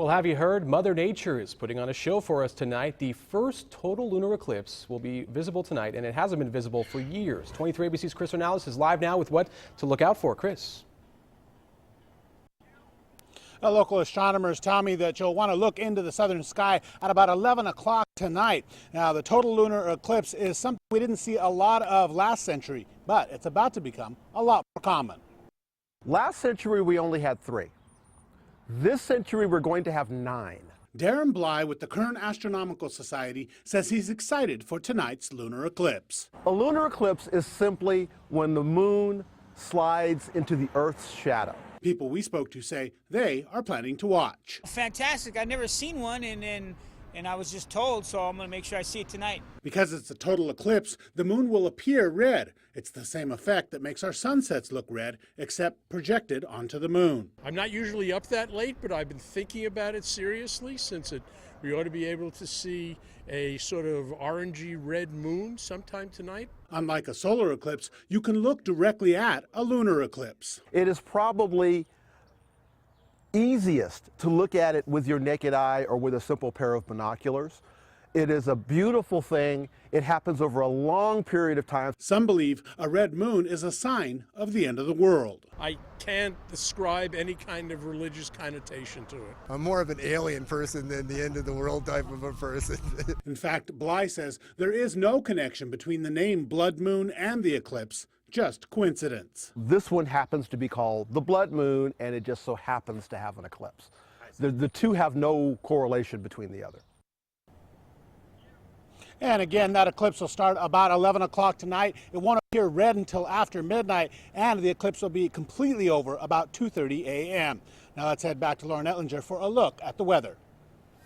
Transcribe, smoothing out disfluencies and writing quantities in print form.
Well, have you heard? Mother Nature is putting on a show for us tonight. The first total lunar eclipse will be visible tonight, and it hasn't been visible for years. 23 ABC's Chris Ornalis is live now with what to look out for. Chris. Local astronomers tell me that you'll want to look into the southern sky at about 11 o'clock tonight. Now, the total lunar eclipse is something we didn't see a lot of last century, but it's about to become a lot more common. Last century, we only had 3. This century, we're going to have 9. Darren Bly with the Kern Astronomical Society says he's excited for tonight's lunar eclipse. A lunar eclipse is simply when the moon slides into the Earth's shadow. People we spoke to say they are planning to watch. Fantastic. I've never seen one, and I was just told, so I'm going to make sure I see it tonight. Because it's a total eclipse, the moon will appear red. It's the same effect that makes our sunsets look red, except projected onto the moon. I'm not usually up that late, but I've been thinking about it seriously since we ought to be able to see a sort of orangey red moon sometime tonight. Unlike a solar eclipse, you can look directly at a lunar eclipse. It is probably easiest to look at it with your naked eye or with a simple pair of binoculars. It is a beautiful thing. It happens over a long period of time. Some believe a red moon is a sign of the end of the world. I can't describe any kind of religious connotation to it. I'm more of an alien person than the end of the world type of a person. In fact, Bly says there is no connection between the name blood moon and the eclipse, just coincidence. This one happens to be called the blood moon, and it just so happens to have an eclipse. The two have no correlation between the other. And again, that eclipse will start about 11 o'clock tonight. It won't appear red until after midnight, and the eclipse will be completely over about 2:30 a.m. Now let's head back to Lauren Etlinger for a look at the weather.